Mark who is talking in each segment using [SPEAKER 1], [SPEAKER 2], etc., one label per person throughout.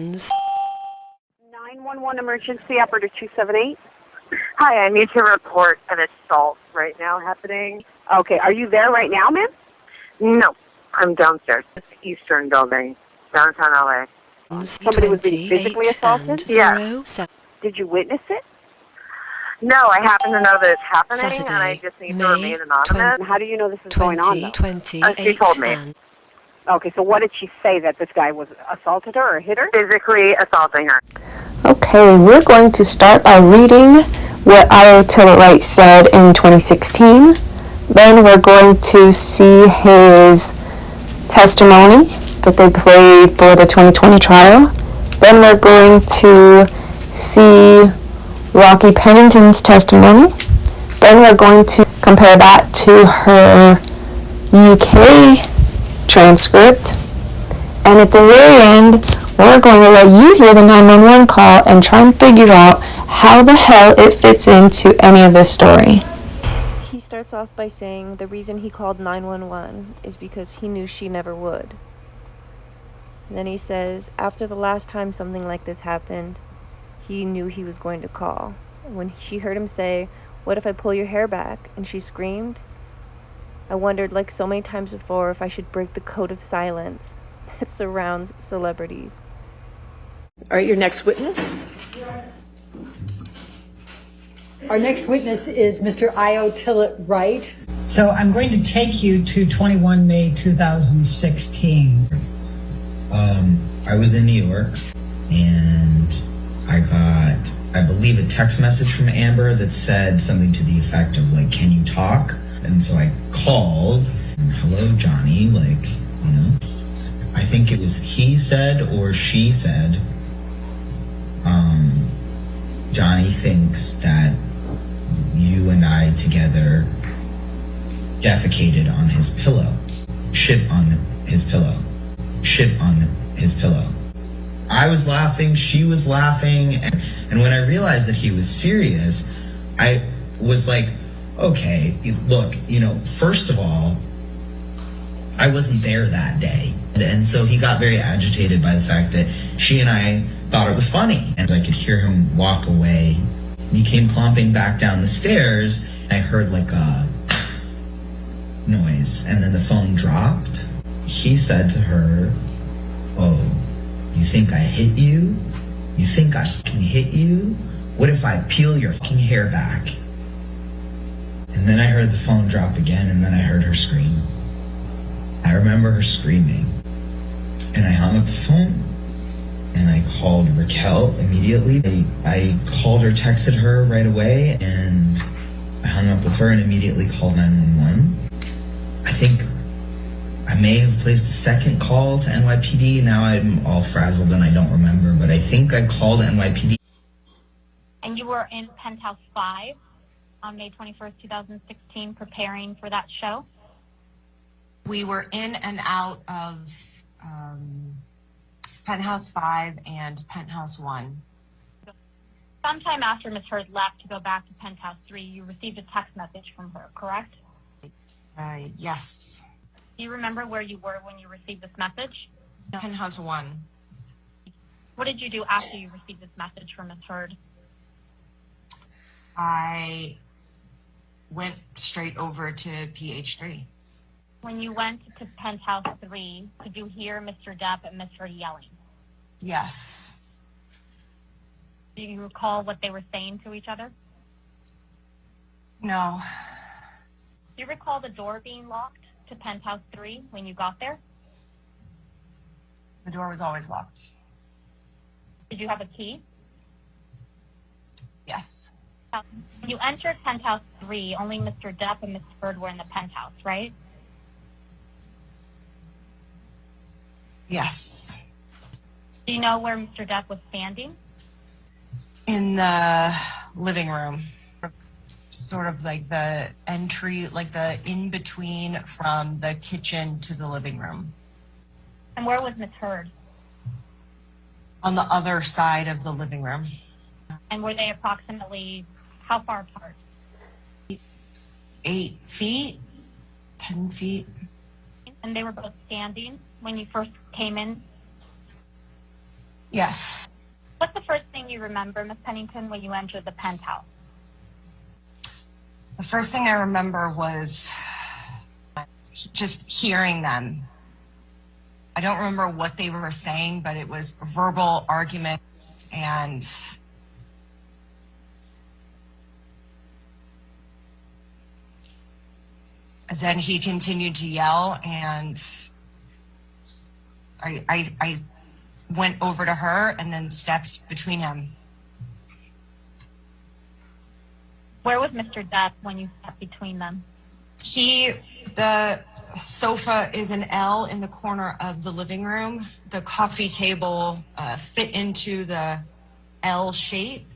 [SPEAKER 1] seconds.
[SPEAKER 2] 911 emergency operator 278.
[SPEAKER 3] Hi, I need to report an assault right now happening.
[SPEAKER 2] Okay, are you there right now, ma'am?
[SPEAKER 3] No, I'm downstairs. It's the Eastern Building, downtown LA.
[SPEAKER 2] Somebody was being physically assaulted?
[SPEAKER 3] Yeah.
[SPEAKER 2] Did you witness it?
[SPEAKER 3] No, I happen to know that it's happening,
[SPEAKER 1] Saturday,
[SPEAKER 3] and I just need
[SPEAKER 1] May
[SPEAKER 3] to remain anonymous.
[SPEAKER 2] How do you know this is going on, though?
[SPEAKER 3] She told me.
[SPEAKER 2] Okay, so what did she say, that this guy was assaulted her or hit her?
[SPEAKER 3] Physically assaulting her.
[SPEAKER 4] Okay, we're going to start by reading what Io Tillett said in 2016. Then we're going to see his testimony that they played for the 2020 trial. Then we're going to see Rocky Pennington's testimony. Then we're going to compare that to her UK transcript. And at the very end, we're going to let you hear the 911 call and try and figure out how the hell it fits into any of this story.
[SPEAKER 5] He starts off by saying the reason he called 911 is because he knew she never would. And then he says, after the last time something like this happened, he knew he was going to call. When she heard him say, "What if I pull your hair back?" and she screamed, I wondered, like so many times before, if I should break the code of silence that surrounds celebrities.
[SPEAKER 6] All right, your next witness.
[SPEAKER 7] Our next witness is Mr. Io Tillett Wright.
[SPEAKER 8] So I'm going to take you to 21 May 2016.
[SPEAKER 9] I was in New York, and I got, I believe, a text message from Amber that said something to the effect of, like, can you talk? And so I called, hello, Johnny, like, you know, I think it was he said or she said, Johnny thinks that you and I together defecated on his pillow, shit on his pillow, shit on his pillow. I was laughing, she was laughing, and when I realized that he was serious, I was like, okay, look, you know, first of all, I wasn't there that day. And so he got very agitated by the fact that she and I thought it was funny. And I could hear him walk away. He came clomping back down the stairs. I heard like a noise, and then the phone dropped. He said to her, "Oh, you think I hit you? You think I can hit you? What if I peel your fucking hair back?" And then I heard the phone drop again, and then I heard her scream. I remember her screaming. And I hung up the phone, and I called Raquel immediately. I called her, texted her right away, and I hung up with her and immediately called 911. I think I may have placed a second call to NYPD. Now I'm all frazzled and I don't remember, but I think I called NYPD.
[SPEAKER 10] And you were in Penthouse 5 on May 21st, 2016, preparing for that show?
[SPEAKER 11] We were in and out of Penthouse 5 and Penthouse 1.
[SPEAKER 10] Sometime after Ms. Heard left to go back to Penthouse 3, you received a text message from her, correct?
[SPEAKER 11] Yes.
[SPEAKER 10] Do you remember where you were when you received this message?
[SPEAKER 11] Penthouse 1.
[SPEAKER 10] What did you do after you received this message from Ms. Heard?
[SPEAKER 11] I went straight over to PH3.
[SPEAKER 10] When you went to Penthouse 3, could you hear Mr. Depp and Ms. Heard yelling?
[SPEAKER 11] Yes.
[SPEAKER 10] Do you recall what they were saying to each other?
[SPEAKER 11] No.
[SPEAKER 10] Do you recall the door being locked to Penthouse 3 when you got there?
[SPEAKER 11] The door was always locked.
[SPEAKER 10] Did you have a key?
[SPEAKER 11] Yes.
[SPEAKER 10] When you entered Penthouse 3, only Mr. Depp and Ms. Heard were in the penthouse, right?
[SPEAKER 11] Yes.
[SPEAKER 10] Do you know where Mr. Depp was standing?
[SPEAKER 11] In the living room. Sort of like the entry, like the in-between from the kitchen to the living room.
[SPEAKER 10] And where was Ms. Heard?
[SPEAKER 11] On the other side of the living room.
[SPEAKER 10] And were they approximately how far apart?
[SPEAKER 11] 8 feet, 10 feet.
[SPEAKER 10] And they were both standing when you first came in?
[SPEAKER 11] Yes.
[SPEAKER 10] What's the first thing you remember, Ms. Pennington, when you entered the penthouse?
[SPEAKER 11] The first thing I remember was just hearing them. I don't remember what they were saying, but it was verbal argument, and then he continued to yell, and I went over to her and then stepped between him.
[SPEAKER 10] Where was Mr. Depp when you stepped between them?
[SPEAKER 11] The sofa is an L in the corner of the living room. The coffee table fit into the L shape.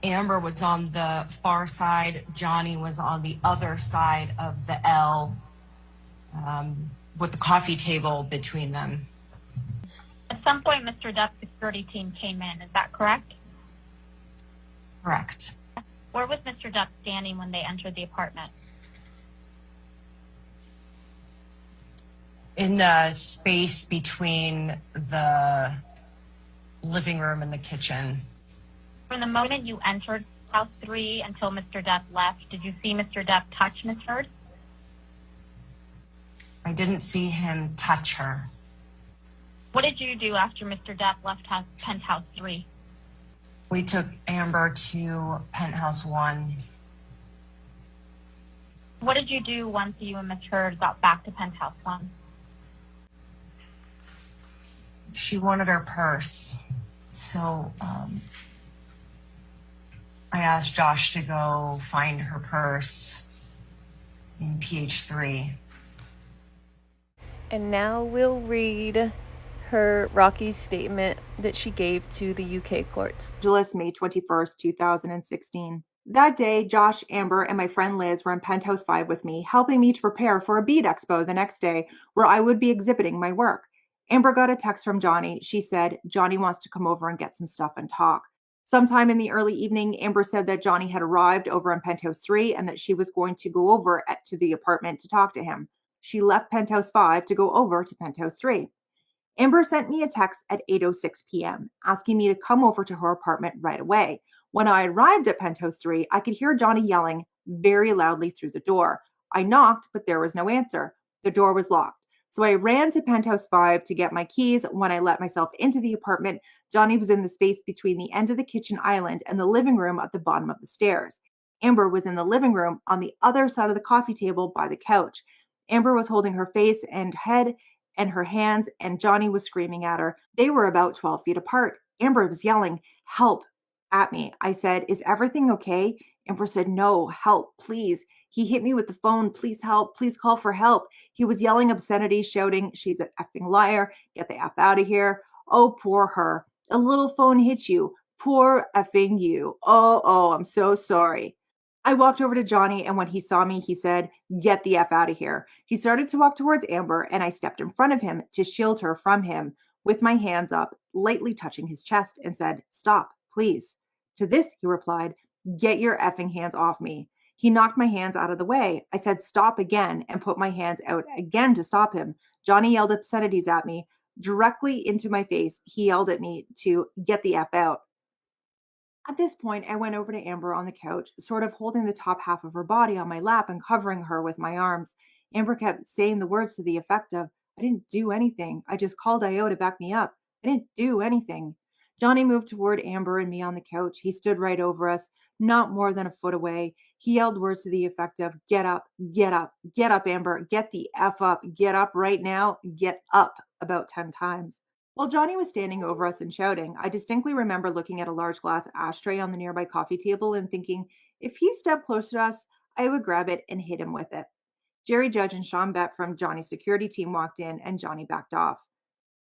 [SPEAKER 11] Amber was on the far side. Johnny was on the other side of the L, with the coffee table between them.
[SPEAKER 10] At some point, Mr. Depp's security team came in. Is that correct?
[SPEAKER 11] Correct.
[SPEAKER 10] Where was Mr. Depp standing when they entered the apartment?
[SPEAKER 11] In the space between the living room and the kitchen.
[SPEAKER 10] From the moment you entered House 3 until Mr. Depp left, did you see Mr. Depp touch Ms. Heard?
[SPEAKER 11] I didn't see him touch her.
[SPEAKER 10] What did you do after Mr. Depp left Penthouse 3?
[SPEAKER 11] We took Amber to Penthouse 1.
[SPEAKER 10] What did you do once you and Ms. Heard got back to Penthouse 1?
[SPEAKER 11] She wanted her purse, so I asked Josh to go find her purse in PH3.
[SPEAKER 5] And now we'll read her Rocky's statement that she gave to the UK courts.
[SPEAKER 4] May 21st, 2016. That day, Josh, Amber, and my friend Liz were in Penthouse 5 with me, helping me to prepare for a bead expo the next day where I would be exhibiting my work. Amber got a text from Johnny. She said, Johnny wants to come over and get some stuff and talk. Sometime in the early evening, Amber said that Johnny had arrived over in Penthouse 3 and that she was going to go over to the apartment to talk to him. She left Penthouse 5 to go over to Penthouse 3. Amber sent me a text at 8:06 p.m. asking me to come over to her apartment right away. When I arrived at Penthouse 3, I could hear Johnny yelling very loudly through the door. I knocked, but there was no answer. The door was locked. So I ran to Penthouse 5 to get my keys. When I let myself into the apartment, Johnny was in the space between the end of the kitchen island and the living room at the bottom of the stairs. Amber was in the living room on the other side of the coffee table by the couch. Amber was holding her face and head and her hands, and Johnny was screaming at her. They were about 12 feet apart. Amber was yelling, "Help," at me. I said, "Is everything okay?" Amber said, "No, help, please. He hit me with the phone. Please help. Please call for help." He was yelling obscenities, shouting, "She's an effing liar. Get the F out of here. Oh, poor her. A little phone hit you. Poor effing you. Oh, I'm so sorry." I walked over to Johnny, and when he saw me, he said, "Get the F out of here." He started to walk towards Amber, and I stepped in front of him to shield her from him with my hands up, lightly touching his chest, and said, "Stop, please." To this, he replied, "Get your effing hands off me." He knocked my hands out of the way. I said, "Stop," again, and put my hands out again to stop him. Johnny yelled obscenities at me directly into my face. He yelled at me to get the F out. At this point, I went over to Amber on the couch, sort of holding the top half of her body on my lap and covering her with my arms. Amber kept saying the words to the effect of, "I didn't do anything. I just called Io to back me up. I didn't do anything." Johnny moved toward Amber and me on the couch. He stood right over us, not more than a foot away. He yelled words to the effect of, "Get up, get up, get up, Amber, get the F up, get up right now, get up," about 10 times. While Johnny was standing over us and shouting, I distinctly remember looking at a large glass ashtray on the nearby coffee table and thinking, if he stepped closer to us, I would grab it and hit him with it. Jerry Judge and Sean Bett from Johnny's security team walked in and Johnny backed off.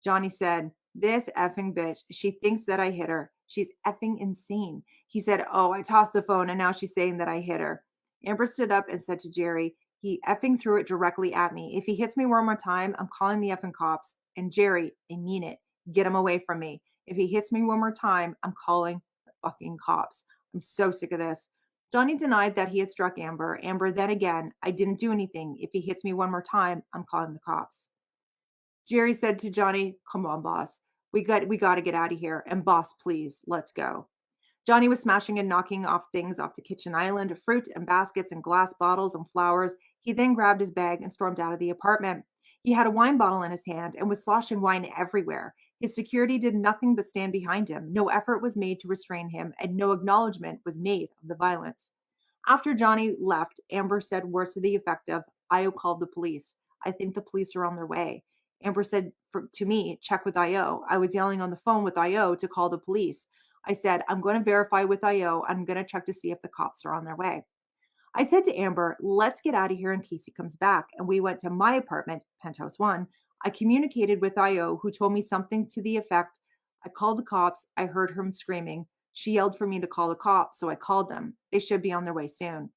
[SPEAKER 4] Johnny said, "This effing bitch, she thinks that I hit her. She's effing insane." He said, "Oh, I tossed the phone and now she's saying that I hit her." Amber stood up and said to Jerry, "He effing threw it directly at me. If he hits me one more time, I'm calling the effing cops." And Jerry, I mean it. Get him away from me. If he hits me one more time, I'm calling the fucking cops. I'm so sick of this. Johnny denied that he had struck Amber. Amber then again, "I didn't do anything. If he hits me one more time, I'm calling the cops." Jerry said to Johnny, "Come on, boss.
[SPEAKER 1] We got to get out of here. And boss, please, let's go. Johnny was smashing and knocking off things off the kitchen island, fruit and baskets and glass bottles and flowers. He then grabbed his bag and stormed out of the apartment. He had a wine bottle in his hand and was sloshing wine everywhere. His security did nothing but stand behind him. No effort was made to restrain him, and no acknowledgement was made of the violence. After Johnny left, Amber said words to the effect of, Io called the police. I think the police are on their way. Amber said to me, check with Io. I was yelling on the phone with Io to call the police. I said, I'm going to verify with Io. I'm going to check to see if the cops are on their way. I said to Amber, let's get out of here in case he comes back. And we went to my apartment, Penthouse 1. I communicated with Io, who told me something to the effect, I called the cops. I heard her screaming. She yelled for me to call the cops, so I called them. They should be on their way soon.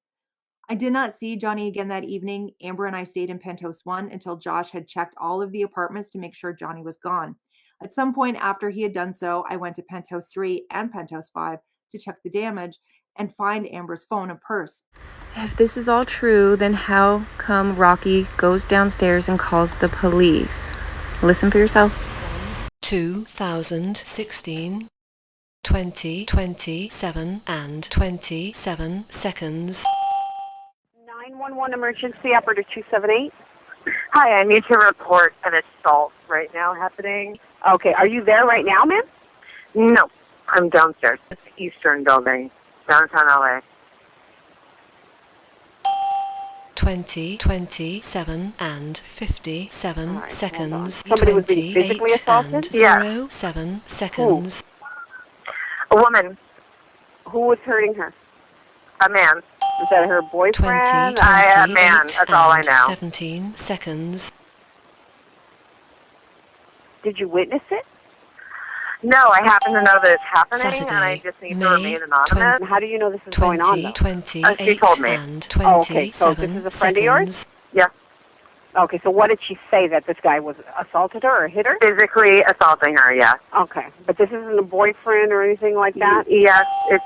[SPEAKER 1] I did not see Johnny again that evening. Amber and I stayed in Penthouse 1 until Josh had checked all of the apartments to make sure Johnny was gone. At some point after he had done so, I went to Penthouse 3 and Penthouse 5 to check the damage and find Amber's phone and purse.
[SPEAKER 5] If this is all true, then how come Rocky goes downstairs and calls the police? Listen for yourself.
[SPEAKER 12] 2016, 20, 27 and 27 seconds.
[SPEAKER 2] 911 emergency operator 278.
[SPEAKER 3] Hi, I need to report an assault right now happening.
[SPEAKER 2] Okay, are you there right now, ma'am?
[SPEAKER 3] No, I'm downstairs. It's the Eastern Building, downtown LA.
[SPEAKER 12] 20, 27 and 57 seconds.
[SPEAKER 2] Somebody was being physically assaulted?
[SPEAKER 3] Yeah.
[SPEAKER 12] 7 seconds.
[SPEAKER 3] A woman.
[SPEAKER 2] Who was hurting her?
[SPEAKER 3] A man.
[SPEAKER 2] Was that her boyfriend?
[SPEAKER 3] A man. That's all I know.
[SPEAKER 12] 17 seconds.
[SPEAKER 2] Did you witness it?
[SPEAKER 3] No, I happen to know that it's happening,
[SPEAKER 12] Saturday,
[SPEAKER 3] and I just need
[SPEAKER 12] May
[SPEAKER 3] to remain anonymous.
[SPEAKER 2] How do you know this is going on, though?
[SPEAKER 12] 28
[SPEAKER 3] she told me.
[SPEAKER 12] and
[SPEAKER 2] Oh, okay, so this is a friend of yours?
[SPEAKER 3] Yeah.
[SPEAKER 2] Okay, so what did she say, that this guy was assaulted her or hit her?
[SPEAKER 3] Physically assaulting her, yeah.
[SPEAKER 2] Okay, but this isn't a boyfriend or anything like that?
[SPEAKER 3] Yes, it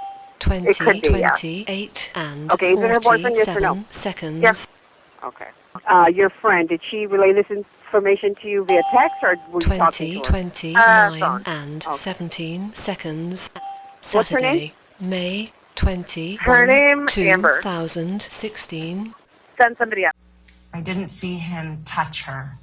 [SPEAKER 12] 20,
[SPEAKER 3] could be,
[SPEAKER 12] 28 and
[SPEAKER 2] okay, is it her boyfriend, yes or no?
[SPEAKER 12] Seconds.
[SPEAKER 3] Yes.
[SPEAKER 2] Okay. Your friend, did she relay this information to you via text, or were you talking to her?
[SPEAKER 12] 29 and 17 seconds.
[SPEAKER 2] What's her name?
[SPEAKER 12] Saturday, May 20,
[SPEAKER 3] Her name, Amber.
[SPEAKER 12] 2016.
[SPEAKER 3] Send somebody up.
[SPEAKER 11] I didn't see him touch her.